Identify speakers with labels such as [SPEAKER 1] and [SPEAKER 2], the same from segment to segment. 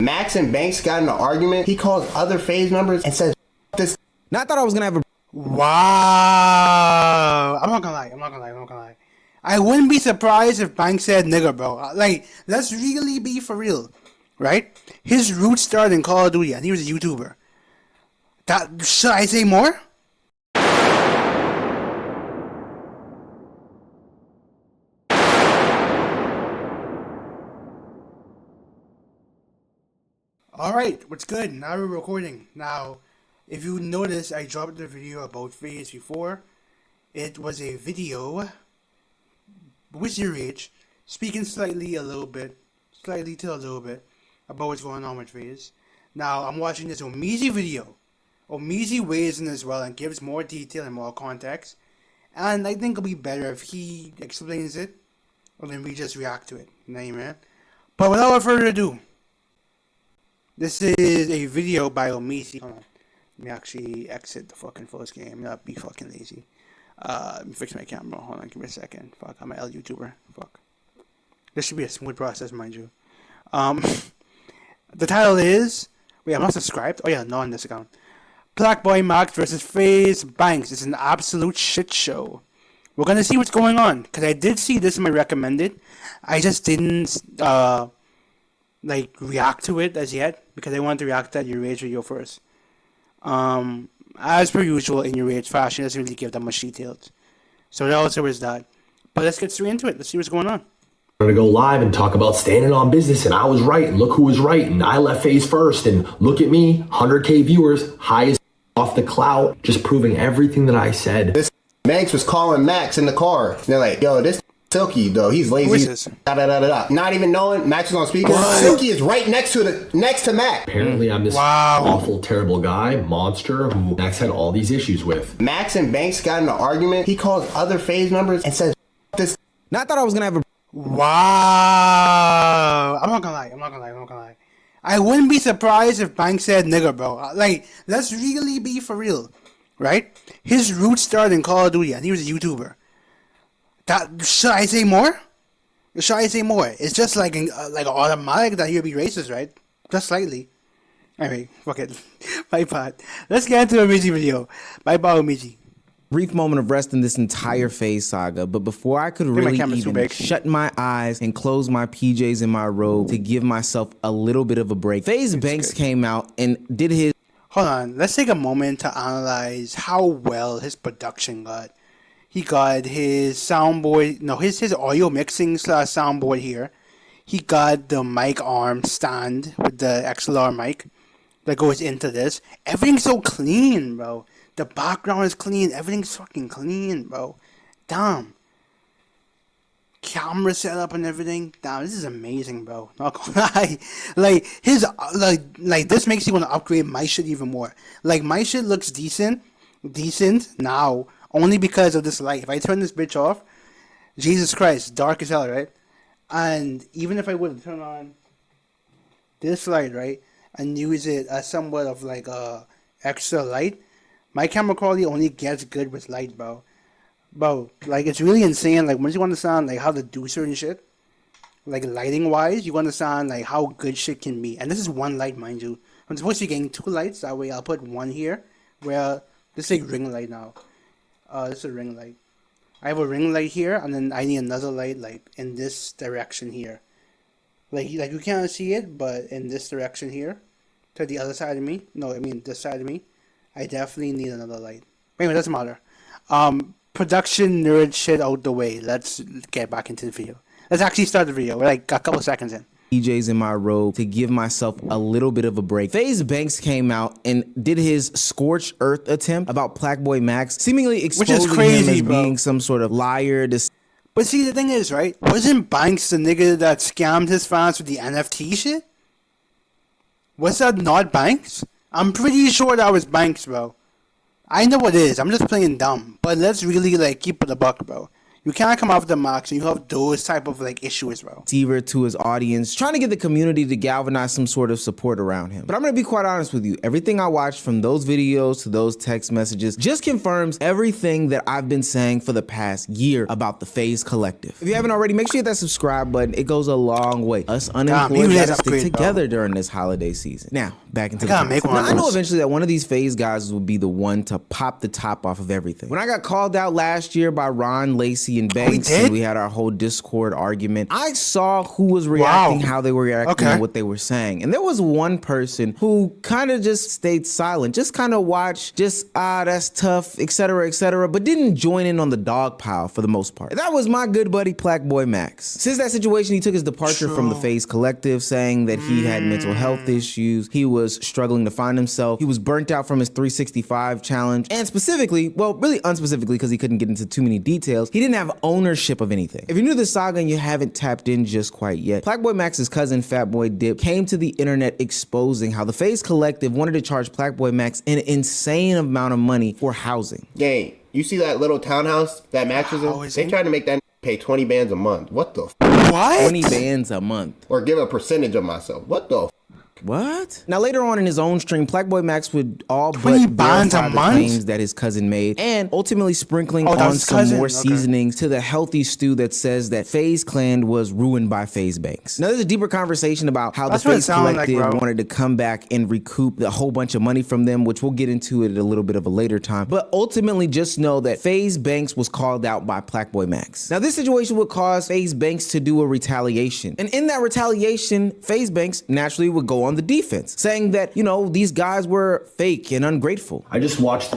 [SPEAKER 1] Max and Banks got in an argument. He calls other Faze members and says, this.
[SPEAKER 2] Now I thought I was gonna have a.
[SPEAKER 3] Wow. I'm not gonna lie. I wouldn't be surprised if Banks said nigger, bro. Like, let's really be for real, right? His roots started in Call of Duty and he was a YouTuber. Should I say more? Alright, what's good? Now we're recording. Now, if you notice, I dropped the video about Faze before. It was a video with your age, speaking slightly to a little bit about what's going on with Faze. Now, I'm watching this Omizi video. Omizi weighs in as well and gives more detail and more context. And I think it'll be better if he explains it, or then we just react to it. You know what I mean? But without further ado, this is a video by Omizi. Hold on. Let me actually exit the fucking first game, not be fucking lazy. Let me fix my camera. Hold on, give me a second. Fuck, I'm an L YouTuber. Fuck. This should be a smooth process, mind you. The title is... Wait, I'm not subscribed? Oh yeah, no on this account. Plauqeboymax versus Faze Banks. It's an absolute shit show. We're gonna see what's going on. Because I did see this in my recommended. I just didn't... react to it as yet, because I wanted to react to your rage video first. As per usual in your rage fashion, it doesn't really give that much details. So there also is that. But let's get straight into it. Let's see what's going on.
[SPEAKER 4] I'm gonna go live and talk about standing on business, and I was right, and look who was right, and I left Faze first, and look at me, 100K viewers, highest off the clout, just proving everything that I said.
[SPEAKER 1] This Banks was calling Max in the car. And they're like, yo, this Silky, though, he's lazy. Not even knowing Max is on speaker. What? Silky is right next to Max.
[SPEAKER 4] Apparently, I'm this awful, terrible guy, monster, who Max had all these issues with.
[SPEAKER 1] Max and Banks got in an argument. He calls other Faze members and says, this.
[SPEAKER 2] Now I thought I was gonna have a.
[SPEAKER 3] Wow. I'm not gonna lie. I wouldn't be surprised if Banks said nigger, bro. Like, let's really be for real, right? His roots started in Call of Duty and he was a YouTuber. Should I say more? It's just like an automatic that he'll be racist, right? Just slightly. Anyway, fuck it. My bad. Let's get into the Omizi video. Bye bye, Omizi.
[SPEAKER 2] Brief moment of rest in this entire Faze saga, but before I could really even shut my eyes and close my PJs in my robe to give myself a little bit of a break, Faze Banks came out and did his...
[SPEAKER 3] Hold on, let's take a moment to analyze how well his production got. He got his soundboard, no, his audio mixing / soundboard here. He got the mic arm stand with the XLR mic that goes into this. Everything's so clean, bro. The background is clean. Everything's fucking clean, bro. Damn. Camera setup and everything. Damn, this is amazing, bro. Not gonna lie. Like, this makes you want to upgrade my shit even more. Like, my shit looks decent now, only because of this light. If I turn this bitch off, Jesus Christ, dark as hell, right? And even if I would turn on this light, right, and use it as somewhat of like a extra light, my camera quality only gets good with light, bro. Bro, like, it's really insane. Like, once you understand like how to do certain shit, like lighting wise, you understand like how good shit can be. And this is one light, mind you. I'm supposed to be getting 2 lights. That way I'll put one here, where this is a ring light now. This is a ring light. I have a ring light here, and then I need another light like in this direction here. Like you can't see it, but in this direction here, to the other side of me. No, I mean this side of me. I definitely need another light. Anyway, it doesn't matter. Production nerd shit out the way. Let's get back into the video. Let's actually start the video. We're like a couple seconds in.
[SPEAKER 2] PJs in my robe to give myself a little bit of a break. Faze Banks came out and did his scorched earth attempt about Plauqeboymax, seemingly exposing him as being some sort of liar.
[SPEAKER 3] But see, the thing is, right? Wasn't Banks the nigga that scammed his fans with the NFT shit? Was that not Banks? I'm pretty sure that was Banks, bro. I know it is. I'm just playing dumb. But let's really like keep it a buck, bro. You cannot come off the Max and you have those type of like issues, bro.
[SPEAKER 2] Receiver to his audience, trying to get the community to galvanize some sort of support around him. But I'm gonna be quite honest with you. Everything I watched from those videos to those text messages just confirms everything that I've been saying for the past year about the Faze Collective. If you haven't already, make sure you hit that subscribe button. It goes a long way. Us unemployed gotta stick together during this holiday season. Now, back into the
[SPEAKER 3] now, I
[SPEAKER 2] know eventually that one of these Faze guys will be the one to pop the top off of everything. When I got called out last year by Ron, Lacey, and Banks, and we had our whole Discord argument, I saw who was reacting, how they were reacting, and what they were saying. And there was one person who kind of just stayed silent, just kind of watched, that's tough, etc., but didn't join in on the dog pile for the most part. That was my good buddy Plauqeboymax. Since that situation, he took his departure from the Faze Collective, saying that he had mental health issues, he was struggling to find himself, he was burnt out from his 365 challenge, and specifically, well, really unspecifically, because he couldn't get into too many details, he didn't have ownership of anything. If you're new to the saga and you haven't tapped in just quite yet, Plauqeboymax's cousin Fatboy Dip came to the internet exposing how the Faze Collective wanted to charge Plauqeboymax an insane amount of money for housing.
[SPEAKER 1] Gang, you see that little townhouse that Max was in? They tried to make that pay 20 bands a month. What the
[SPEAKER 3] What?
[SPEAKER 2] 20 bands a month.
[SPEAKER 1] Or give a percentage of myself. What the
[SPEAKER 2] What? Now later on in his own stream, Plauqeboymax would all but verify the claims that his cousin made, and ultimately sprinkling on some more seasonings to the healthy stew that says that Faze Clan was ruined by Faze Banks. Now there's a deeper conversation about how the Faze Collective wanted to come back and recoup a whole bunch of money from them, which we'll get into it at a little bit of a later time. But ultimately just know that Faze Banks was called out by Plauqeboymax. Now this situation would cause Faze Banks to do a retaliation. And in that retaliation, Faze Banks naturally would go on the defense, saying that, you know, these guys were fake and ungrateful.
[SPEAKER 4] I just watched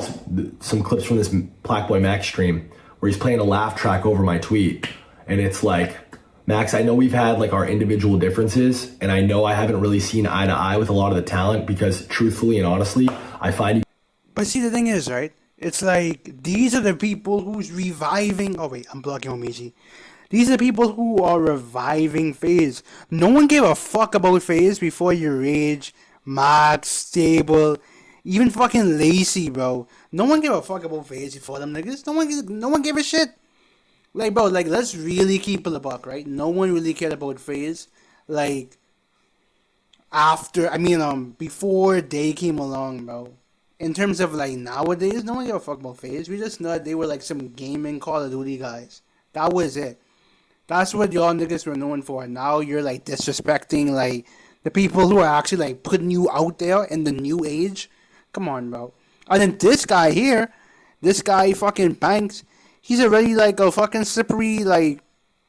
[SPEAKER 4] some clips from this Plauqeboymax stream where he's playing a laugh track over my tweet, and it's like, Max, I know we've had like our individual differences, and I know I haven't really seen eye to eye with a lot of the talent because truthfully and honestly, I find you.
[SPEAKER 3] But see, the thing is, right? It's like, these are the people who's reviving. Oh wait, I'm blocking Omiji. These are the people who are reviving Faze. No one gave a fuck about Faze before your Rage, Max, Stable, even fucking Lacey, bro. No one gave a fuck about Faze before them niggas. No one gave a shit. Like, bro, like, let's really keep it a buck, right? No one really cared about Faze. Like, before they came along, bro. In terms of, like, nowadays, no one gave a fuck about Faze. We just know that they were, like, some gaming Call of Duty guys. That was it. That's what y'all niggas were known for. Now you're like disrespecting like the people who are actually like putting you out there in the new age. Come on, bro. And then this guy here, this guy fucking Banks, he's already like a fucking slippery, like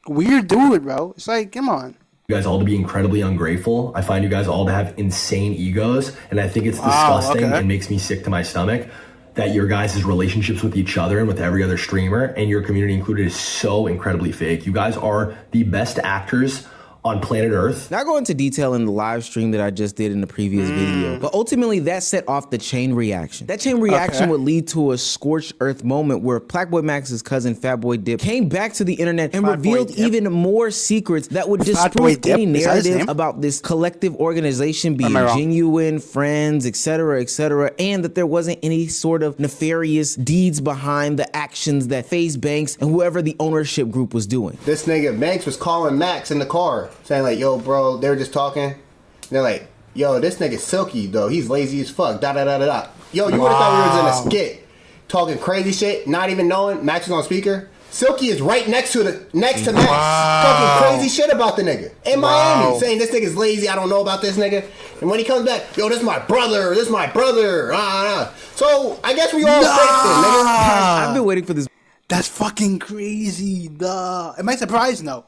[SPEAKER 3] weird dude, bro. It's like, come on.
[SPEAKER 4] You guys all to be incredibly ungrateful. I find you guys all to have insane egos, and I think it's disgusting and makes me sick to my stomach that your guys' relationships with each other and with every other streamer and your community included is so incredibly fake. You guys are the best actors on planet Earth.
[SPEAKER 2] Not go into detail in the live stream that I just did in the previous video, but ultimately that set off the chain reaction. That chain reaction would lead to a scorched earth moment where Plauqeboymax's cousin Fatboy Dip came back to the internet and revealed even more secrets that would disprove any narrative about this collective organization being genuine, friends, etc., and that there wasn't any sort of nefarious deeds behind the actions that Faze Banks and whoever the ownership group was doing.
[SPEAKER 1] This nigga Banks was calling Max in the car, saying like, yo, bro, they were just talking. And they're like, yo, this nigga's silky, though. He's lazy as fuck. Yo, you would have thought we was in a skit. Talking crazy shit, not even knowing. Max is on speaker. Silky is right next to Max. Talking crazy shit about the nigga. In Miami. Saying this nigga's lazy. I don't know about this nigga. And when he comes back, yo, this is my brother. So, I guess we all fake then, nigga.
[SPEAKER 2] I've been waiting for this.
[SPEAKER 3] That's fucking crazy. Duh. Am I surprised? No.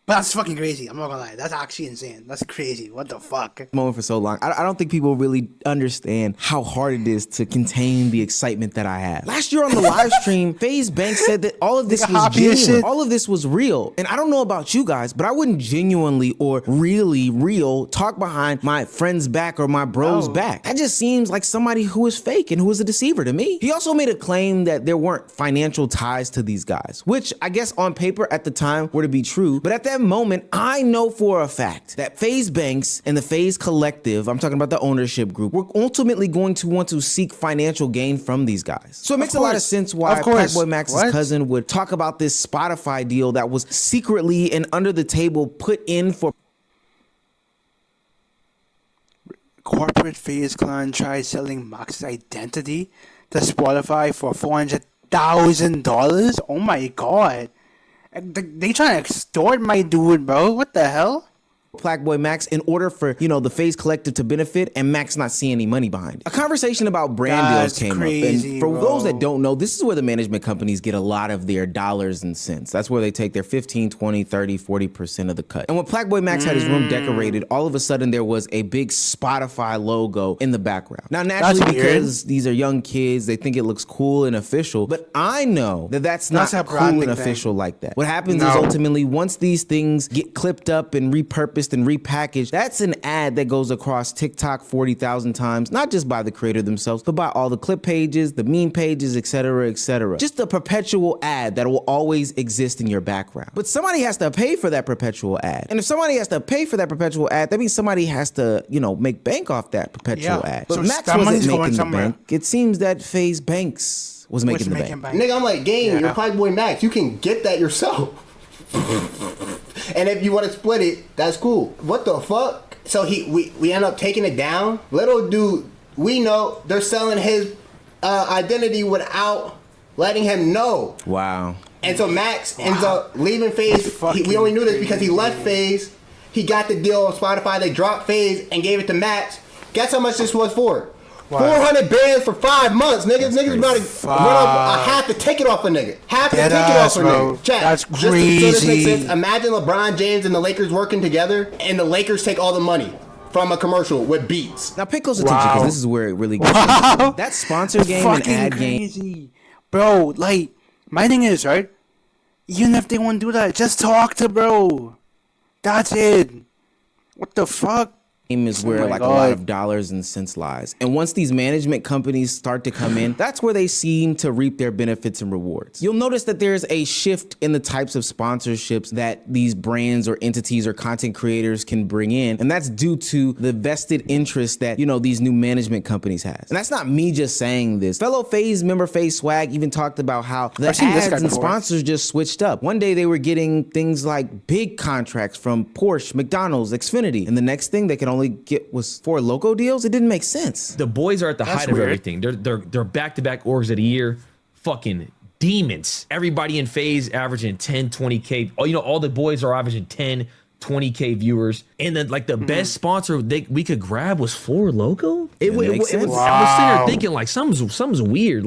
[SPEAKER 3] But that's fucking crazy. I'm not gonna lie. That's actually insane. That's crazy. What the fuck?
[SPEAKER 2] Moment for so long. I don't think people really understand how hard it is to contain the excitement that I have. Last year on the live stream, Faze Banks said that all of this was genuine. All of this was real. And I don't know about you guys, but I wouldn't genuinely or really real talk behind my friend's back or my bro's back. That just seems like somebody who is fake and who is a deceiver to me. He also made a claim that there weren't financial ties to these guys, which I guess on paper at the time were to be true. But at that that moment, I know for a fact that Faze Banks and the Faze Collective, I'm talking about the ownership group, were ultimately going to want to seek financial gain from these guys. So it makes a lot of sense why Plauqeboymax's cousin would talk about this Spotify deal that was secretly and under the table put in for.
[SPEAKER 3] Corporate Faze clan tried selling Max's identity to Spotify for $400,000. Oh my god. They trying to extort my dude, bro. What the hell?
[SPEAKER 2] Plauqeboymax in order for, the Faze Collective to benefit and Max not see any money behind it. A conversation about brand deals came up. And for those that don't know, this is where the management companies get a lot of their dollars and cents. That's where they take their 15, 20, 30, 40% of the cut. And when Plauqeboymax had his room decorated, all of a sudden there was a big Spotify logo in the background. Now, naturally, because these are young kids, they think it looks cool and official, but I know that that's not cool and official like that. What happens is ultimately, once these things get clipped up and repurposed and repackaged, that's an ad that goes across TikTok 40,000 times, not just by the creator themselves, but by all the clip pages, the meme pages, etc., etc. Just a perpetual ad that will always exist in your background. But somebody has to pay for that perpetual ad. And if somebody has to pay for that perpetual ad, that means somebody has to, make bank off that perpetual ad. But so Max wasn't making the bank. It seems that Faze Banks was making the bank.
[SPEAKER 1] Nigga, I'm like, you're Plauqeboymax. You can get that yourself. And if you want to split it, that's cool. What the fuck? So we end up taking it down. Little dude, we know they're selling his identity without letting him know.
[SPEAKER 2] Wow.
[SPEAKER 1] And so Max ends up leaving Faze. We only knew this because he left Faze. He got the deal on Spotify. They dropped Faze and gave it to Max. Guess how much this was for? Wow. 400 bands for 5 months, niggas. Niggas about to run off half the ticket off a nigga. Half the ticket off a nigga. Chat.
[SPEAKER 3] That's crazy.
[SPEAKER 1] So this makes sense. Imagine LeBron James and the Lakers working together, and the Lakers take all the money from a commercial with Beats.
[SPEAKER 2] Now pay close attention because this is where it really gets into. That sponsor game and ad game.
[SPEAKER 3] Bro, like, my thing is, right? Even if they want to do that, just talk to bro. That's it. What the fuck?
[SPEAKER 2] Is where a lot of dollars and cents lies. And once these management companies start to come in, that's where they seem to reap their benefits and rewards. You'll notice that there's a shift in the types of sponsorships that these brands or entities or content creators can bring in. And that's due to the vested interest that, these new management companies has. And that's not me just saying this. Fellow Faze member Faze Swag even talked about how the ads and sponsors just switched up. One day they were getting things like big contracts from Porsche, McDonald's, Xfinity. And the next thing they can only get was 4 logo deals. It didn't make sense.
[SPEAKER 5] The boys are at the height of everything. They're back-to-back orgs of the year. Fucking demons. Everybody in Faze averaging 10, 20K. All the boys are averaging 10, 20K viewers. And then the best sponsor we could grab was 4 logo. I was sitting there thinking something's weird.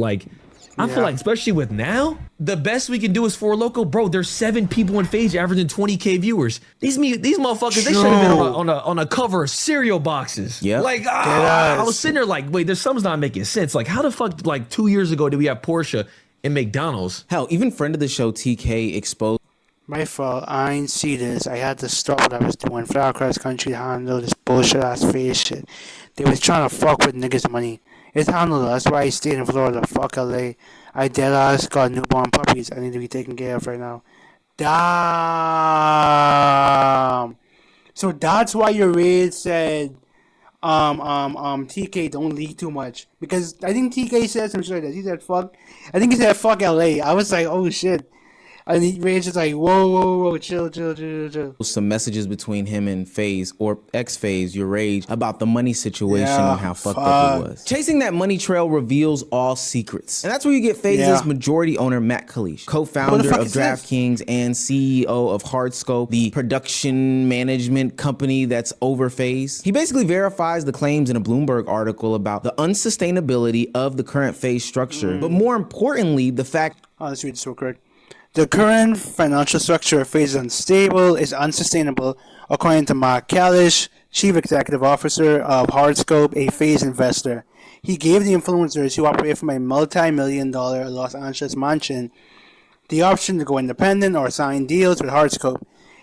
[SPEAKER 5] I feel like, especially with now, the best we can do is 4 loco. Bro, there's 7 people in Faze averaging 20K viewers. These motherfuckers, they should have been on a cover of cereal boxes.
[SPEAKER 2] Yeah.
[SPEAKER 5] I was sitting there wait, there's something's not making sense. How the fuck, 2 years ago did we have Porsche and McDonald's?
[SPEAKER 2] Hell, even friend of the show, TK, exposed.
[SPEAKER 3] My fault. I ain't see this. I had to stop what I was doing. Fly across country to handle this bullshit ass Faze shit. They was trying to fuck with niggas' money. It's handled. That's why I stayed in Florida. Fuck LA. I deadass got newborn puppies I need to be taken care of right now. Damn. So that's why your raid said TK don't leak too much. Because I think TK said some shit like that. He said fuck. I think he said fuck LA. I was like, oh shit. And Rage is like, whoa, chill.
[SPEAKER 2] Some messages between him and Faze, or ex-Faze, your Rage, about the money situation and how fucked up it was. Chasing that money trail reveals all secrets. And that's where you get Faze's majority owner, Matt Kalish, co-founder of DraftKings and CEO of Hardscope, the production management company that's over Faze. He basically verifies the claims in a Bloomberg article about the unsustainability of the current Faze structure. But more importantly, the fact...
[SPEAKER 3] Oh, let's read this real quick. The current financial structure of Faze is unstable, is unsustainable, according to Mark Kalish, Chief Executive Officer of Hardscope, a Faze investor. He gave the influencers who operate from a multi-million-dollar Los Angeles mansion the option to go independent or sign deals with Hardscope.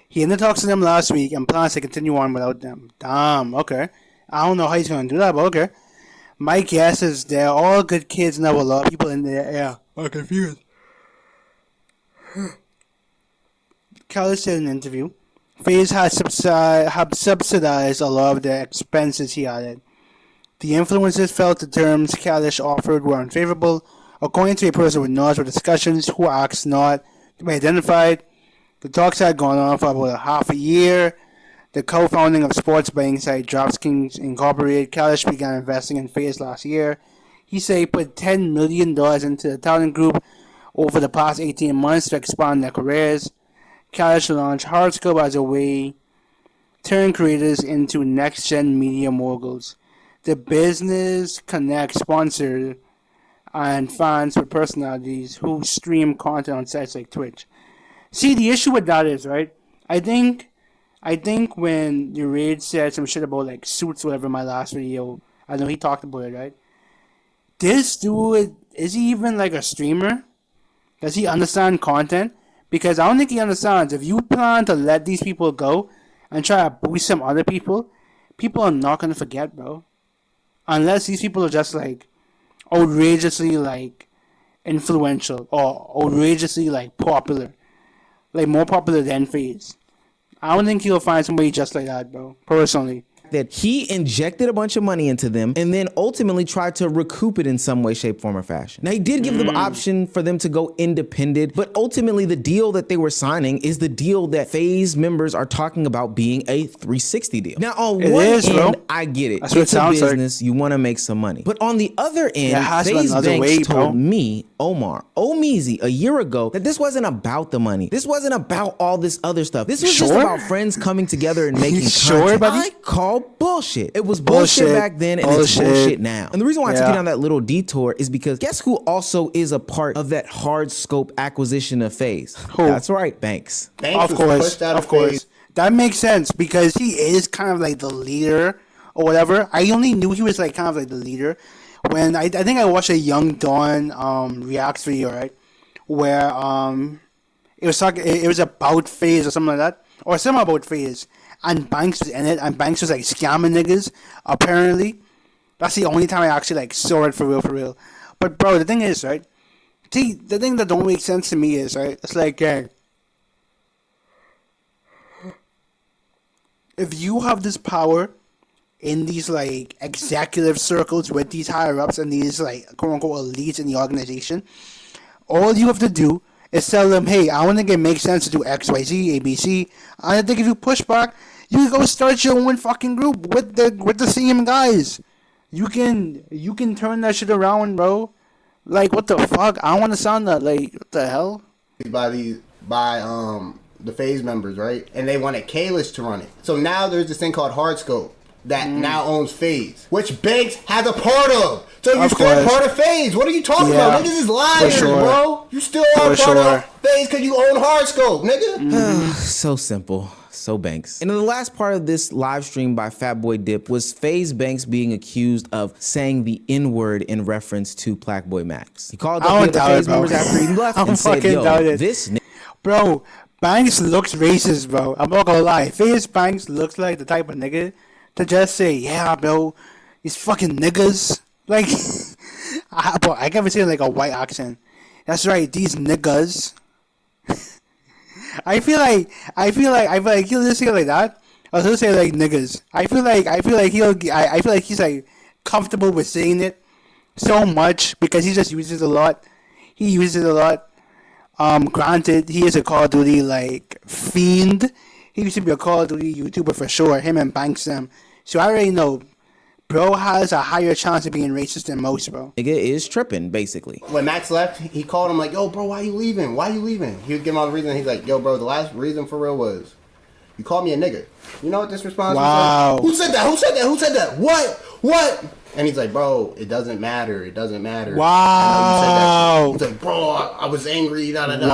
[SPEAKER 3] He ended talks to them last week and plans to continue on without them. Damn, okay. I don't know how he's going to do that, but okay. My guess is they're all good kids and have a lot of people in their ear. I'm confused. Kalish said in an interview, Faze have subsidized a lot of the expenses, he added. The influencers felt the terms Kalish offered were unfavorable. According to a person with knowledge of discussions who asked not to be identified, the talks had gone on for about half a year. The co-founding of sports betting site DraftKings Incorporated, Kalish began investing in Faze last year. He said he put $10 million into the talent group over the past 18 months to expand their careers. Kalish launched Hardscope as a way to turn creators into next-gen media moguls. The business connects sponsors and fans with personalities who stream content on sites like Twitch. See, the issue with that is, right, I think when the Raid said some shit about, like, suits or whatever in my last video, I know he talked about it, right? This dude, is he even, like, a streamer? Does he understand content? Because I don't think he understands. If you plan to let these people go and try to boost some other people are not going to forget, bro. Unless these people are just, like, outrageously, like, influential or outrageously, like, popular. Like, more popular than Faze. I don't think he'll find somebody just like that, bro. Personally.
[SPEAKER 2] That he injected a bunch of money into them and then ultimately tried to recoup it in some way, shape, form, or fashion. Now, he did give them the option for them to go independent, but ultimately the deal that they were signing is the deal that Faze members are talking about being a 360 deal. Now, on one end, bro. I get it.
[SPEAKER 3] That's what
[SPEAKER 2] it's
[SPEAKER 3] it
[SPEAKER 2] a
[SPEAKER 3] sounds
[SPEAKER 2] business. Like. You want to make some money. But on the other end, Faze Banks told me, Omar, Omeezy, a year ago, that this wasn't about the money. This wasn't about all this other stuff. This was just about friends coming together and making content. I call bullshit. It was bullshit back then, and it's bullshit now. And the reason why I took you down that little detour is because guess who also is a part of that hard scope acquisition of Faze? Who? That's right, Banks.
[SPEAKER 3] Of course. That makes sense because he is kind of like the leader or whatever. I only knew he was like kind of like the leader when I think I watched a Young Dawn reacts video, right? Where it was about Faze or something like that, or something about Faze. And Banks was in it, and Banks was like scamming niggas, apparently. That's the only time I actually like saw it for real. But bro, the thing is, right? See, the thing that don't make sense to me is, right? It's like, gang, if you have this power in these like executive circles with these higher ups and these like quote unquote elites in the organization, all you have to do is tell them, hey, I don't think it makes sense to do X, Y, Z, ABC. I think if you push back, you can go start your own fucking group with the same guys. You can turn that shit around, bro. Like, what the fuck? I don't want to sound that, like, what the hell?
[SPEAKER 1] By the Faze members, right? And they wanted Kalish to run it. So now there's this thing called Hardscope that now owns Faze, which Banks has a part of. So you're still part of Faze. What are you talking about? Niggas is liars, bro. You still are part of Faze because you own Hardscope, nigga.
[SPEAKER 2] So simple. So Banks. And in the last part of this live stream by Fatboy Dip was Faze Banks being accused of saying the N-word in reference to Plauqeboymax. He called up the Faze members after he left and said, yo, this
[SPEAKER 3] bro, Banks looks racist, bro. I'm not gonna lie. Faze Banks looks like the type of nigga to just say, yeah, bro, these fucking niggas. Like, I can't say like a white accent. That's right, these niggas. I feel like he'll just say like that. Or he'll say like niggas. I feel like he's like comfortable with saying it so much because he just uses it a lot. He uses it a lot. Granted, he is a Call of Duty like fiend. He used to be a Call of Duty YouTuber for sure. Him and Banks them. So I already know. Bro has a higher chance of being racist than most, bro.
[SPEAKER 2] Nigga is tripping, basically.
[SPEAKER 1] When Max left, he called him like, yo, bro, why you leaving? He would give him all the reason. He's like, yo, bro, the last reason for real was you called me a nigga. You know what this response was? Who said that? What? And he's like, bro, it doesn't matter.
[SPEAKER 3] Wow.
[SPEAKER 1] He's like, bro, I was angry, Wow. Keep it a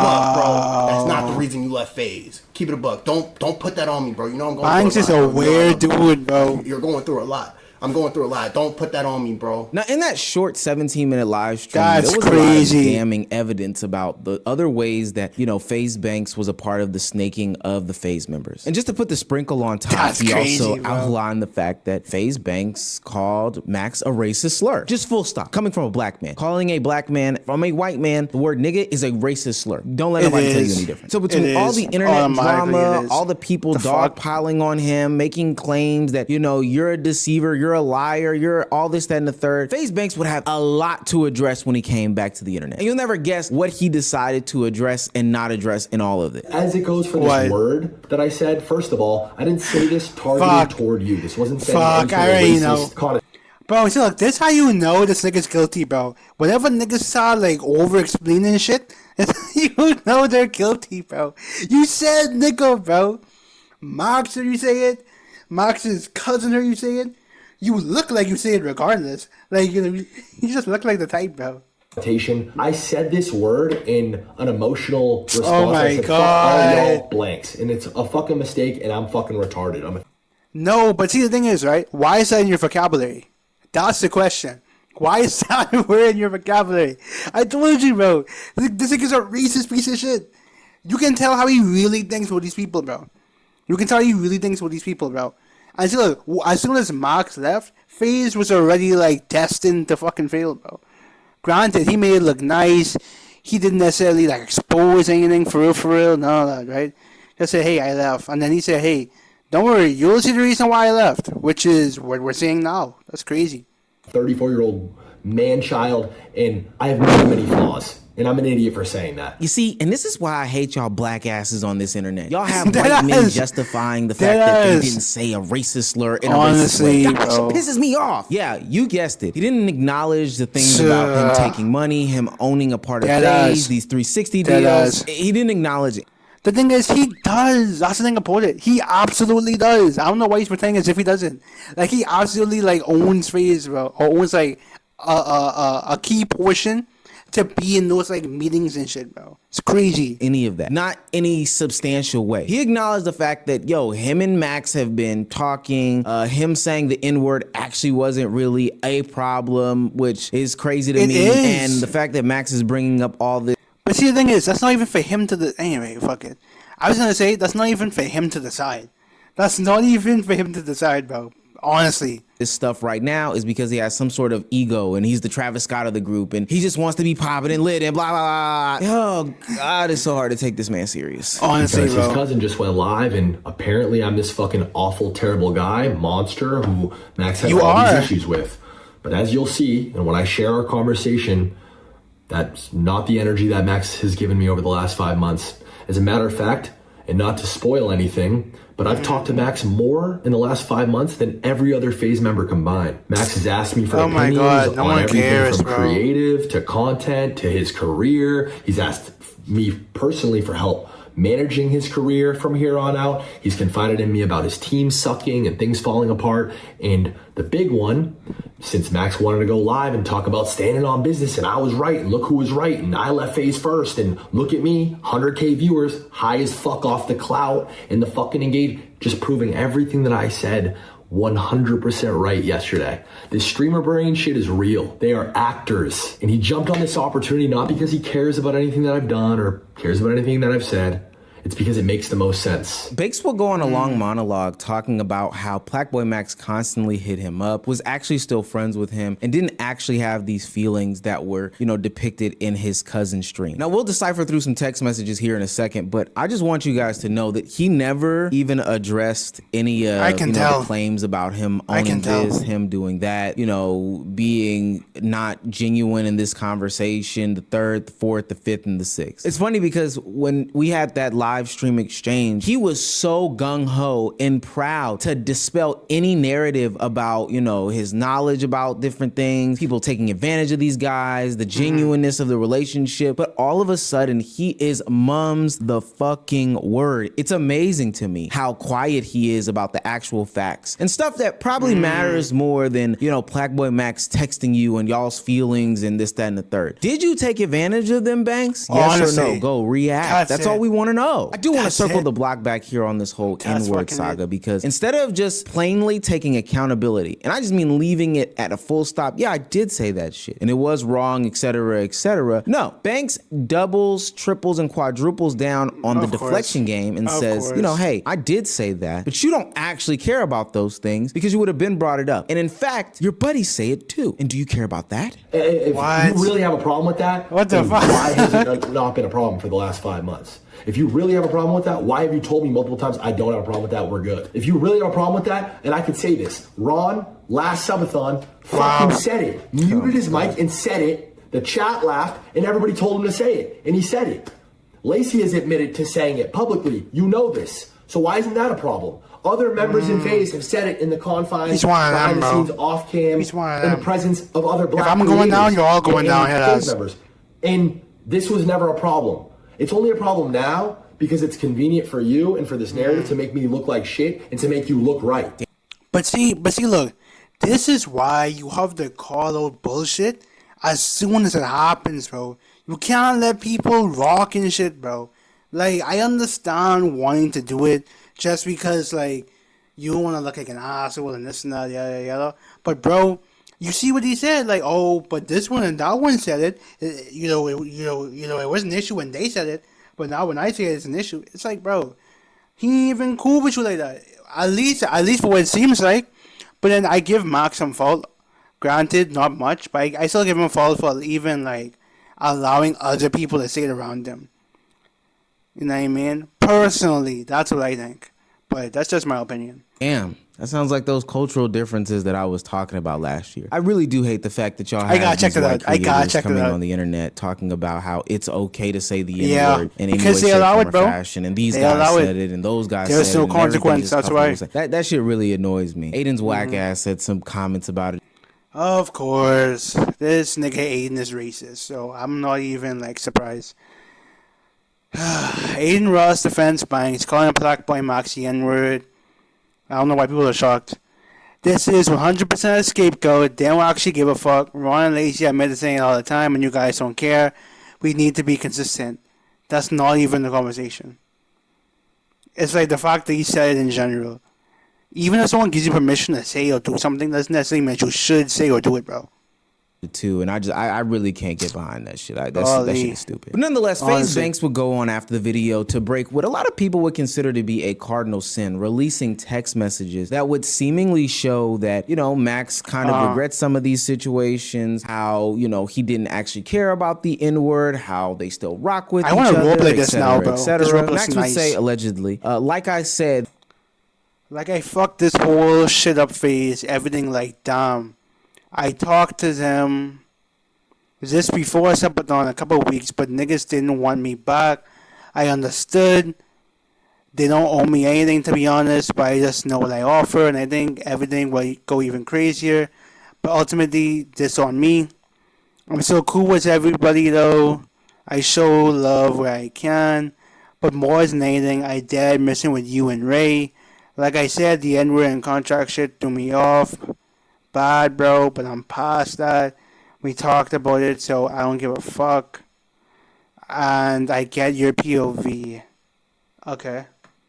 [SPEAKER 1] buck, bro. That's not the reason you left Faze. Keep it a buck. Don't put that on me, bro. You know I'm going
[SPEAKER 3] Banks
[SPEAKER 1] through a lot.
[SPEAKER 3] Banks is a weird dude, bro.
[SPEAKER 1] You're going through a lot. I'm going through a lot. Don't put that on me, bro.
[SPEAKER 2] Now, in that short 17-minute live stream,
[SPEAKER 3] That's
[SPEAKER 2] there was
[SPEAKER 3] crazy.
[SPEAKER 2] a lot of damning evidence about the other ways that, you know, Faze Banks was a part of the snaking of the Faze members. And just to put the sprinkle on top,
[SPEAKER 3] That's
[SPEAKER 2] he
[SPEAKER 3] crazy,
[SPEAKER 2] also
[SPEAKER 3] bro.
[SPEAKER 2] outlined the fact that Faze Banks called Max a racist slur. Just full stop. Coming from a black man. Calling a black man from a white man, the word nigga is a racist slur. Don't let nobody tell you any different. So between all the internet drama, all the people dogpiling on him, making claims that, you know, you're a deceiver, you're a liar, you're all this, that, and the third, Faze Banks would have a lot to address when he came back to the internet. And you'll never guess what he decided to address and not address in all of this.
[SPEAKER 4] As it goes for this word that I said, first of all, I didn't say this targeted toward you. This wasn't saying
[SPEAKER 3] I already know.
[SPEAKER 4] Caught it.
[SPEAKER 3] Bro, see, look, this how you know this nigga's guilty, bro. Whenever niggas start, like, over-explaining shit, you know they're guilty, bro. You said nigga, bro. Marx heard you say it. Marx's cousin heard you say it. You look like you say it regardless. Like, you know, you just look like the type, bro.
[SPEAKER 4] I said this word in an emotional response.
[SPEAKER 3] Oh my
[SPEAKER 4] I said,
[SPEAKER 3] God.
[SPEAKER 4] Fuck all y'all blanks. And it's a fucking mistake, and I'm fucking retarded.
[SPEAKER 3] No, but see, the thing is, right? Why is that in your vocabulary? That's the question. Why is that a word in your vocabulary? I told you, bro. This nigga's a racist piece of shit. You can tell how he really thinks with these people, bro. You can tell he really thinks with these people, bro. And see, look, as soon as Marx left, Faze was already, like, destined to fucking fail, bro. Granted, he made it look nice. He didn't necessarily, like, expose anything for real, none of that, right? Just say, hey, I left. And then he said, hey, don't worry, you'll see the reason why I left, which is what we're seeing now. That's crazy.
[SPEAKER 4] 34-year-old man-child, and I have many flaws. And I'm an idiot for saying that.
[SPEAKER 2] You see, and this is why I hate y'all black asses on this internet. Y'all have white men justifying the fact that they didn't say a racist slur in a racist way. God, that shit pisses me off. Yeah, you guessed it. He didn't acknowledge the things about him taking money, him owning a part of Faze, these 360 deals. He didn't acknowledge it.
[SPEAKER 3] The thing is, he does. That's the thing about it. He absolutely does. I don't know why he's pretending as if he doesn't. Like, he absolutely, like, owns Faze, bro. Or owns, like, a key portion to be in those, like, meetings and shit, bro. It's crazy.
[SPEAKER 2] Any of that. Not any substantial way. He acknowledged the fact that, yo, him and Max have been talking. Him saying the N-word actually wasn't really a problem, which is crazy to me. And the fact that Max is bringing up all this.
[SPEAKER 3] But see, the thing is, that's not even for him to... Anyway, fuck it. I was going to say, that's not even for him to decide. That's not even for him to decide, bro. Honestly.
[SPEAKER 2] This stuff right now is because he has some sort of ego and he's the Travis Scott of the group and he just wants to be popping and lit and blah, blah, blah. Oh, God, it's so hard to take this man serious.
[SPEAKER 3] Honestly,
[SPEAKER 4] because
[SPEAKER 3] bro.
[SPEAKER 4] His cousin just went live and apparently I'm this fucking awful, terrible guy, monster, who Max has all these issues with. But as you'll see, and when I share our conversation... That's not the energy that Max has given me over the last 5 months. As a matter of fact, and not to spoil anything, but I've talked to Max more in the last 5 months than every other Faze member combined. Max has asked me for opinions on everything from creative to content to his career. He's asked me personally for help managing his career from here on out. He's confided in me about his team sucking and things falling apart. And the big one, since Max wanted to go live and talk about standing on business and I was right and look who was right and I left Faze first and look at me, 100K viewers, high as fuck off the clout and the fucking engage, just proving everything that I said 100% right yesterday. This streamer brain shit is real. They are actors. And he jumped on this opportunity not because he cares about anything that I've done or cares about anything that I've said. It's because it makes the most sense.
[SPEAKER 2] Bakes will go on a long monologue talking about how Plauqeboymax constantly hit him up, was actually still friends with him, and didn't actually have these feelings that were, you know, depicted in his cousin's stream. Now, we'll decipher through some text messages here in a second, but I just want you guys to know that he never even addressed any of the claims about him owning this, him doing that, you know, being not genuine in this conversation, the third, the fourth, the fifth, and the sixth. It's funny because when we had that live stream exchange, he was so gung-ho and proud to dispel any narrative about, you know, his knowledge about different things, people taking advantage of these guys, the genuineness of the relationship. But all of a sudden, he is mum's the fucking word. It's amazing to me how quiet he is about the actual facts and stuff that probably matters more than, you know, Plauqeboymax texting you and y'all's feelings and this, that, and the third. Did you take advantage of them, Banks? Yes or no? Go react. That's all we want to know. So I do want to circle the block back here on this whole N-word saga because instead of just plainly taking accountability, and I just mean leaving it at a full stop, yeah, I did say that shit and it was wrong, etc., etc. No, Banks doubles, triples, and quadruples down on the deflection game and says, you know, hey, I did say that, but you don't actually care about those things because you would have been brought it up. And in fact, your buddies say it too. And do you care about that?
[SPEAKER 4] If you really have a problem with that,
[SPEAKER 3] what the fuck?
[SPEAKER 4] Why has it not been a problem for the last 5 months? If you really have a problem with that, why have you told me multiple times I don't have a problem with that, we're good? If you really have a problem with that, and I can say this, Ron, last subathon, fucking said it. Muted his mic and said it. The chat laughed, and everybody told him to say it, and he said it. Lacey has admitted to saying it publicly. You know this. So why isn't that a problem? Other members in Faze have said it in the confines, behind the scenes, off cam, in the presence of other black.
[SPEAKER 3] If I'm going down, you're all going down.
[SPEAKER 4] Members. And this was never a problem. It's only a problem now because it's convenient for you and for this narrative to make me look like shit and to make you look right.
[SPEAKER 3] But see, look, this is why you have to call out bullshit as soon as it happens, bro. You can't let people rock and shit, bro. Like, I understand wanting to do it just because, like, you don't want to look like an asshole and this and that, yada, yada. But, bro, you see what he said? Like, oh, but this one and that one said it. It was an issue when they said it. But now when I say it's an issue, it's like, bro, he ain't even cool with you like that. At least for what it seems like. But then I give Max some fault. Granted, not much, but I still give him a fault for even, like, allowing other people to say it around him. You know what I mean? Personally, that's what I think. But that's just my opinion.
[SPEAKER 2] Damn. That sounds like those cultural differences that I was talking about last year. I really do hate the fact that y'all have these white creators coming on the internet talking about how it's okay to say the N-word in any way, shape, form, or fashion. And these guys said it, and those guys said it.
[SPEAKER 3] There's no consequence, that's why.
[SPEAKER 2] That shit really annoys me. Aiden's whack ass said some comments about it.
[SPEAKER 3] Of course. This nigga Aiden is racist, so I'm not even, like, surprised. Aiden Ross defends Banks, calling a Plauqeboymax the N-word. I don't know why people are shocked. This is 100% a scapegoat. They don't actually give a fuck. Ron and Lacey admit to saying it all the time, and you guys don't care. We need to be consistent. That's not even the conversation. It's like the fact that he said it in general. Even if someone gives you permission to say or do something, doesn't necessarily mean you should say or do it, bro.
[SPEAKER 2] Too, and I really can't get behind that shit. That shit is stupid. But nonetheless, Faze Banks would go on after the video to break what a lot of people would consider to be a cardinal sin, releasing text messages that would seemingly show that, you know, Max kind of regrets some of these situations, how, you know, he didn't actually care about the N-word, how they still rock with each other. I want to roleplay this now, bro. Max would say, allegedly, like I said,
[SPEAKER 3] like I fucked this whole shit up Faze, everything like damn. I talked to them just before Subathon a couple of weeks, but niggas didn't want me back. I understood. They don't owe me anything, to be honest, but I just know what I offer, and I think everything will go even crazier. But ultimately, this on me. I'm so cool with everybody, though. I show love where I can. But more than anything, I did missing with you and Ray. Like I said, the N-word and contract shit threw me off. Bad, bro, but I'm past that. We talked about it, so I don't give a fuck. And I get your POV. Okay.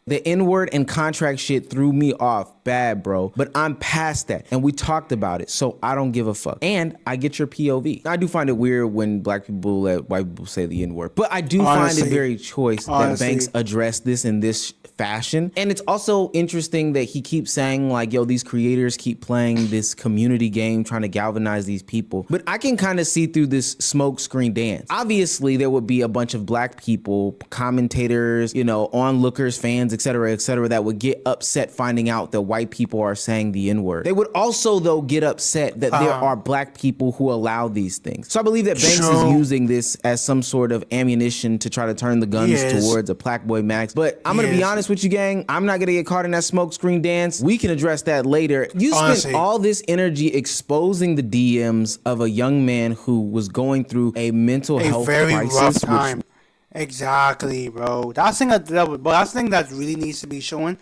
[SPEAKER 2] The N-word and contract shit threw me off bad, bro. But I'm past that. And we talked about it, so I don't give a fuck. And I get your POV. I do find it weird when black people let white people say the N-word. But I do find it very choice that Banks addressed this in this fashion. And it's also interesting that he keeps saying, like, yo, these creators keep playing this community game, trying to galvanize these people. But I can kind of see through this smoke screen dance. Obviously, there would be a bunch of black people, commentators, you know, onlookers, fans, etc., that would get upset finding out that white people are saying the N-word. They would also, though, get upset that there are black people who allow these things. So I believe that Banks is using this as some sort of ammunition to try to turn the guns towards a Plauqeboymax. But I'm going to be honest with you, gang. I'm not going to get caught in that smoke screen dance. We can address that later. You spent all this energy exposing the DMs of a young man who was going through a mental health crisis. A very rough time.
[SPEAKER 3] Exactly, bro. That's the thing that really needs to be shown.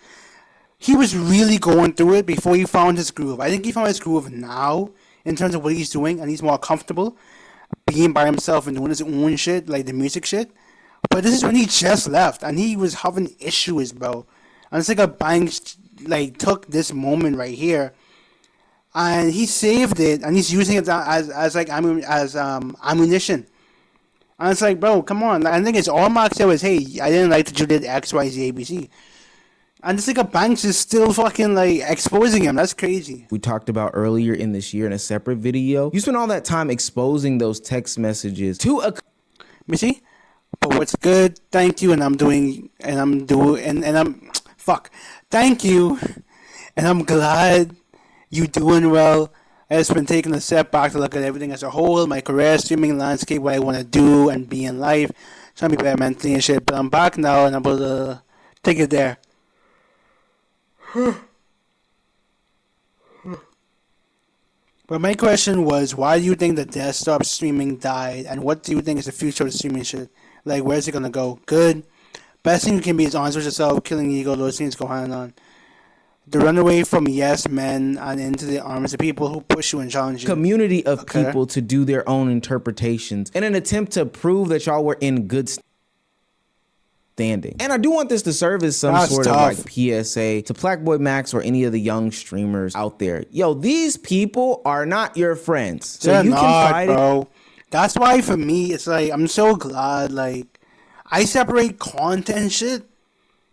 [SPEAKER 3] He was really going through it before he found his groove. I think he found his groove now in terms of what he's doing, and he's more comfortable being by himself and doing his own shit, like the music shit. But this is when he just left, and he was having issues, bro. And it's like a Banks like took this moment right here, and he saved it, and he's using it as ammunition. And it's like, bro, come on. I think it's all Mark said was, hey, I didn't like that you did X, Y, Z, A, B, C. And this nigga Banks is still fucking like exposing him. That's crazy.
[SPEAKER 2] We talked about earlier in this year in a separate video. You spent all that time exposing those text messages to a...
[SPEAKER 3] Me see? But what's good? Thank you, fuck. Thank you, and I'm glad you doing well. I just been taking a step back to look at everything as a whole, my career, streaming landscape, what I want to do and be in life, trying to be better mentally and shit. But I'm back now, and I'm able to take it there. But my question was, why do you think the desktop streaming died, and what do you think is the future of the streaming shit? Like, where's it gonna go? Good. Best thing you can be is honest with yourself, killing ego, those things go hand in hand. The runaway from yes men and into the arms of people who push you and challenge you.
[SPEAKER 2] Community of people to do their own interpretations in an attempt to prove that y'all were in good standing. And I do want this to serve as some sort of like PSA to Plauqeboymax or any of the young streamers out there. Yo, these people are not your friends. So
[SPEAKER 3] they're
[SPEAKER 2] you
[SPEAKER 3] not,
[SPEAKER 2] can fight
[SPEAKER 3] bro. That's why for me, it's like, I'm so glad, like, I separate content shit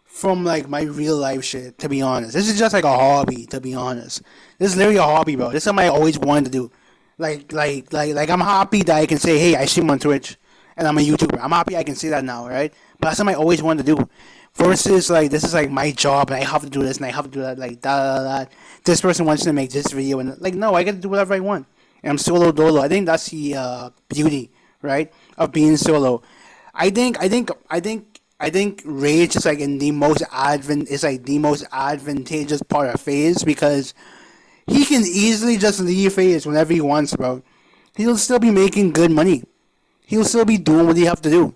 [SPEAKER 3] from, like, my real life shit, to be honest. This is just, like, a hobby, to be honest. This is literally a hobby, bro. This is something I always wanted to do. Like, I'm happy that I can say, hey, I stream on Twitch, and I'm a YouTuber. I'm happy I can say that now, right? But that's something I always wanted to do. Versus, like, this is, like, my job, and I have to do this, and I have to do that, like, that. This person wants to make this video, and, like, no, I get to do whatever I want. And I'm solo dolo. I think that's the beauty, right, of being solo. I think rage is like the most advantageous part of Faze, because he can easily just leave Faze whenever he wants, bro. He'll still be making good money. He'll still be doing what he have to do.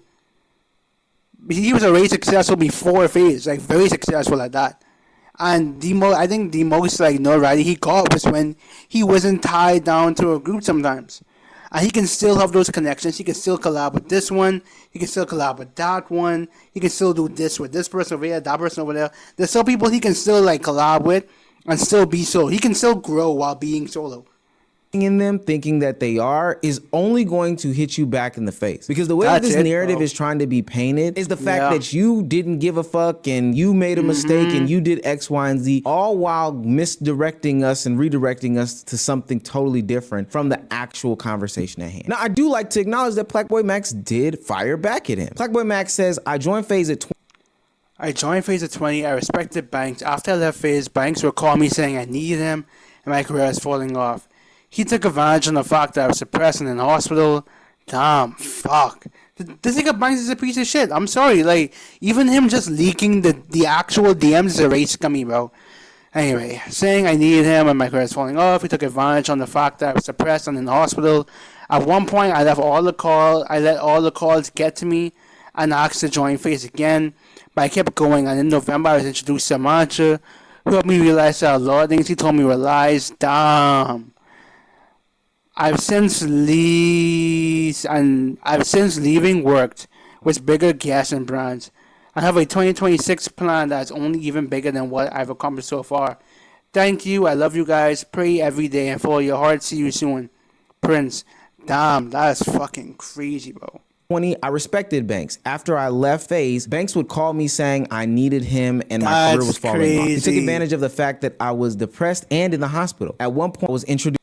[SPEAKER 3] He was already successful before Faze, like very successful at that. And I think the most like notoriety he got was when he wasn't tied down to a group sometimes. And he can still have those connections. He can still collab with this one. He can still collab with that one. He can still do this with this person over here, that person over there. There's still people he can still like collab with and still be solo. He can still grow while being solo.
[SPEAKER 2] In them thinking that they are is only going to hit you back in the face, because the way that this narrative is trying to be painted is the fact that you didn't give a fuck and you made a mistake and you did X, Y, and Z, all while misdirecting us and redirecting us to something totally different from the actual conversation at hand. Now, I do like to acknowledge that Plauqeboymax did fire back at him. Plauqeboymax says, I joined Faze at 20.
[SPEAKER 3] I joined Faze at 20. I respected Banks. After I left Faze, Banks would call me saying I needed him and my career is falling off. He took advantage of the fact that I was suppressed and in the hospital. Damn, fuck. This nigga Banks is a piece of shit. I'm sorry. Like, even him just leaking the actual DMs is a race scummy, bro. Anyway, saying I needed him and my career is falling off. He took advantage on the fact that I was suppressed and in the hospital. At one point, I let all the calls get to me and asked to join Faze again. But I kept going, and in November, I was introduced to Mancha, who helped me realize that a lot of things he told me were lies. Damn. I've since leaving worked with bigger gas and brands. I have a 2026 plan that's only even bigger than what I've accomplished so far. Thank you. I love you guys. Pray every day and follow your heart. See you soon. Prince. Damn, that's fucking crazy, bro.
[SPEAKER 2] 20, I respected Banks. After I left Faze, Banks would call me saying I needed him and my career was falling off. He took advantage of the fact that I was depressed and in the hospital. At one point, I was introduced.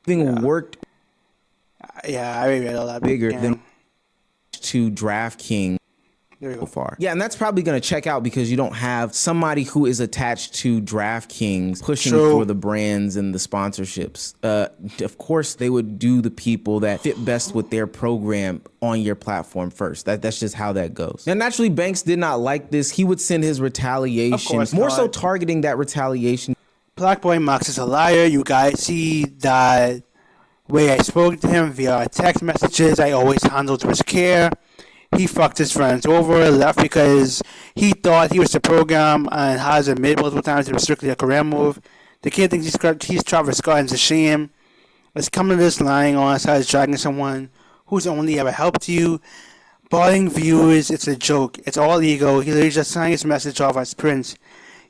[SPEAKER 2] Worked
[SPEAKER 3] I read all that
[SPEAKER 2] bigger than to DraftKings so far. Yeah, and that's probably going to check out because you don't have somebody who is attached to DraftKings pushing for the brands and the sponsorships. Of course, they would do the people that fit best with their program on your platform first. That's just how that goes. Now, naturally, Banks did not like this. He would send his retaliation, more so targeting that retaliation.
[SPEAKER 3] Plauqeboymax is a liar. You guys see that way I spoke to him via text messages. I always handled with care. He fucked his friends over, left because he thought he was the program and has admitted multiple times it was strictly a career move. The kid thinks he's Travis Scott and it's a shame. It's coming to this lying on us as dragging someone who's only ever helped you. Balling viewers, it's a joke. It's all ego. He literally just signed his message off as Prince.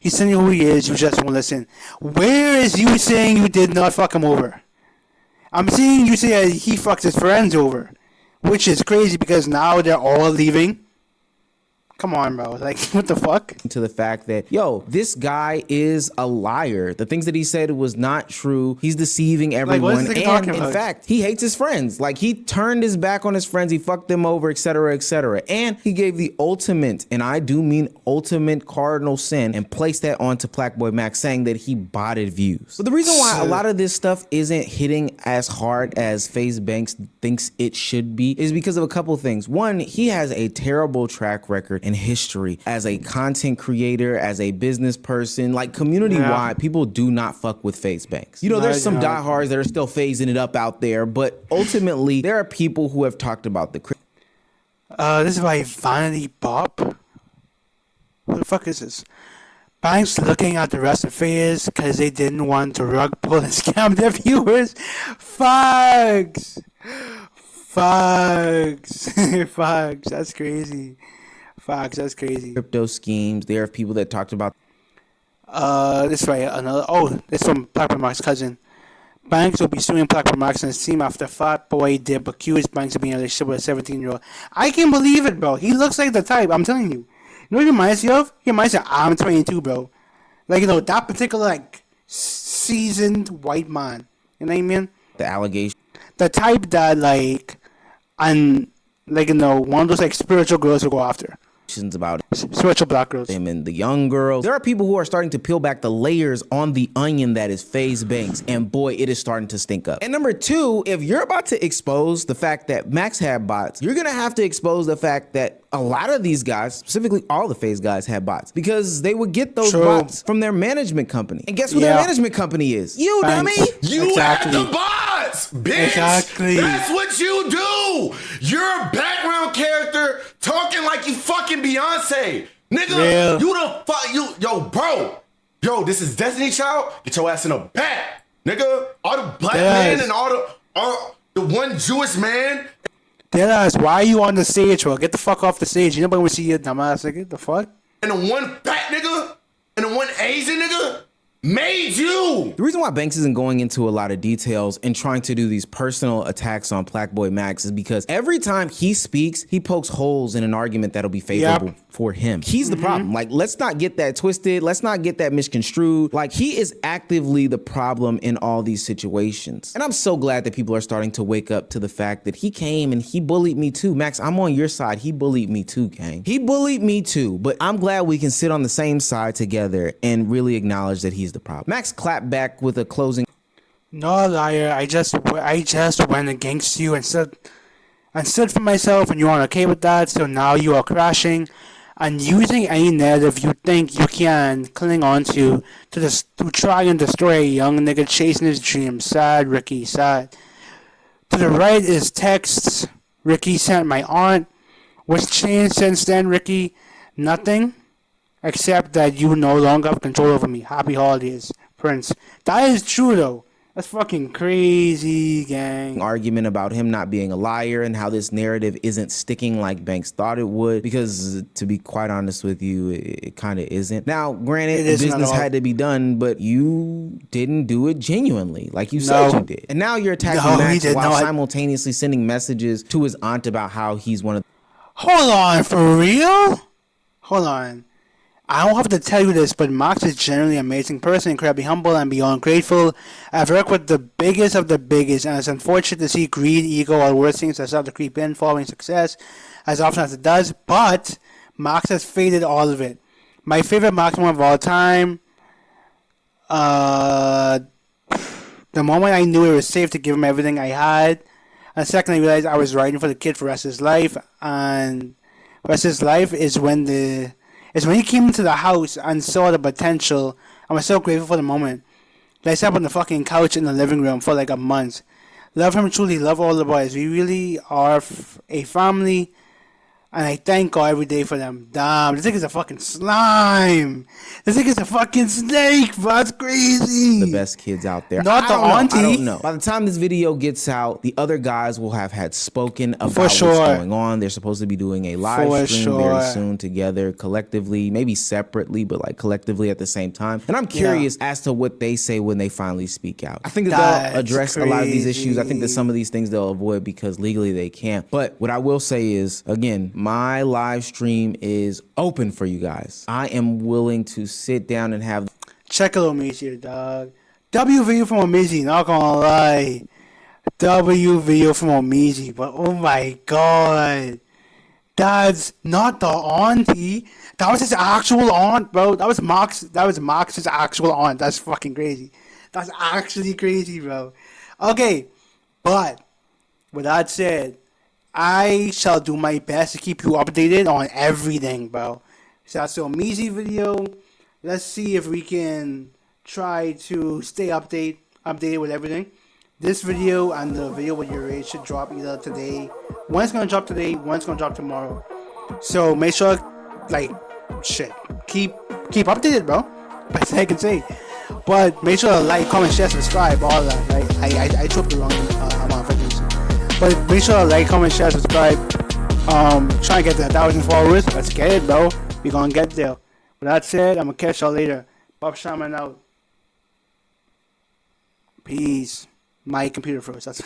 [SPEAKER 3] He's saying who he is, you just won't listen. Where is you saying you did not fuck him over? I'm seeing you say that he fucked his friends over. Which is crazy because now they're all leaving. Come on, bro. Like, what the fuck?
[SPEAKER 2] To the fact that, yo, this guy is a liar. The things that he said was not true. He's deceiving everyone.
[SPEAKER 3] Like,
[SPEAKER 2] and in fact, he hates his friends. Like, he turned his back on his friends. He fucked them over, etc., etc. And he gave the ultimate, and I do mean ultimate cardinal sin, and placed that onto Plauqeboymax, saying that he botted views. But the reason why a lot of this stuff isn't hitting as hard as Faze Banks thinks it should be is because of a couple things. One, he has a terrible track record in history as a content creator, as a business person. Like, community-wide, people do not fuck with Faze Banks. You know, there's some diehards that are still phasing it up out there, but ultimately, there are people who have talked about the...
[SPEAKER 3] This is by Vanity Bop. What the fuck is this? Banks looking at the rest of Faze because they didn't want to rug pull and scam their viewers. Fucks! That's crazy. Fox, that's crazy.
[SPEAKER 2] Crypto schemes. There are people that talked about.
[SPEAKER 3] This way, another. Oh, it's from Plauqeboymax's cousin. Banks will be suing Plauqeboymax and his team after Fat Boy Dip accused Banks of being in a relationship with a 17-year-old. I can't believe it, bro. He looks like the type. I'm telling you. You know what he reminds you of? He reminds you of I'm 22, bro. Like, you know, that particular, like, seasoned white man. You know what I mean?
[SPEAKER 2] The allegation.
[SPEAKER 3] The type that, like, and, like, you know, one of those, like, spiritual girls will go after.
[SPEAKER 2] About
[SPEAKER 3] spiritual black girls.
[SPEAKER 2] Him and the young girls. There are people who are starting to peel back the layers on the onion that is Faze Banks, and boy, it is starting to stink up. And number two, if you're about to expose the fact that Max had bots, you're gonna have to expose the fact that a lot of these guys, specifically all the Faze guys, had bots because they would get those bots from their management company. And guess who their management company is? You,
[SPEAKER 3] Banks.
[SPEAKER 2] dummy.
[SPEAKER 6] You have the bots, bitch.
[SPEAKER 3] Exactly.
[SPEAKER 6] That's what you do. You're a background character talking like you fucking Beyonce. Nigga, you the fuck, yo, bro. Yo, this is Destiny Child. Get your ass in the back. Nigga, all the black men and all the one Jewish man.
[SPEAKER 3] Deadass, why are you on the stage, bro? Get the fuck off the stage. You nobody will see you, dumbass nigga. The fuck?
[SPEAKER 6] And the one fat nigga and the one Asian nigga made you.
[SPEAKER 2] The reason why Banks isn't going into a lot of details and trying to do these personal attacks on Plauqeboymax is because every time he speaks, he pokes holes in an argument that'll be favorable for him. He's the problem. Like, let's not get that twisted. Let's not get that misconstrued. Like, he is actively the problem in all these situations. And I'm so glad that people are starting to wake up to the fact that he came and he bullied me too. Max, I'm on your side. He bullied me too, gang. He bullied me too, but I'm glad we can sit on the same side together and really acknowledge that he's the problem. Max clapped back with a closing.
[SPEAKER 3] No, liar. I just went against you and stood for myself, and you aren't okay with that. So now you are crashing and using any narrative you think you can cling on to try and destroy a young nigga chasing his dreams. Sad, Ricky, sad. To the right is texts Ricky sent my aunt. What's changed since then, Ricky? Nothing. Except that you no longer have control over me. Happy holidays, Prince. That is true, though. That's fucking crazy, gang.
[SPEAKER 2] Argument about him not being a liar and how this narrative isn't sticking like Banks thought it would. Because, to be quite honest with you, it kind of isn't. Now, granted, business had to be done, but you didn't do it genuinely, like you said you did. And now you're attacking Max while simultaneously sending messages to his aunt about how he's one of...
[SPEAKER 3] Hold on, for real? Hold on. I don't have to tell you this, but Max is generally an amazing person, incredibly humble and beyond grateful. I've worked with the biggest of the biggest, and it's unfortunate to see greed, ego, or worse things that start to creep in following success, as often as it does, but Max has faded all of it. My favorite Max moment of all time, the moment I knew it was safe to give him everything I had, and second I realized I was writing for the kid for the rest of his life, and the rest of his life is when he came into the house and saw the potential. I was so grateful for the moment. I sat on the fucking couch in the living room for like a month. Love him truly, love all the boys. We really are a family. And I thank God every day for them. Damn, this nigga's a fucking slime. This nigga's a fucking snake, bro. That's crazy.
[SPEAKER 2] The best kids out there.
[SPEAKER 3] Not the auntie.
[SPEAKER 2] I don't know. By the time this video gets out, the other guys will have had spoken about what's
[SPEAKER 3] sure.
[SPEAKER 2] going on. They're supposed to be doing a live stream very soon together, collectively, maybe separately, but like collectively at the same time. And I'm curious as to what they say when they finally speak out. I think that they'll address a lot of these issues. I think that some of these things they'll avoid because legally they can't. But what I will say is, again, my live stream is open for you guys. I am willing to sit down and have...
[SPEAKER 3] Check a little Macy, dog. W video from Omizi, not gonna lie. W video from Omizi, but oh my god. That's not the auntie. That was his actual aunt, bro. That was Max's actual aunt. That's fucking crazy. That's actually crazy, bro. Okay, but with that said, I shall do my best to keep you updated on everything, bro. So that's the Omizi video. Let's see if we can try to stay updated with everything. This video and the video with your age should drop either today. One's gonna drop today, one's gonna drop tomorrow. So make sure, like, keep updated, bro. That's all I can say. But make sure to like, comment, share, subscribe, all that. Right? I took the wrong amount of frequency. But make sure to like, comment, share, subscribe. Try and get to 1,000 followers. Let's get it, bro. We're gonna get there. With that said, I'm gonna catch y'all later. Bob Shaman out. Peace. My computer froze. That's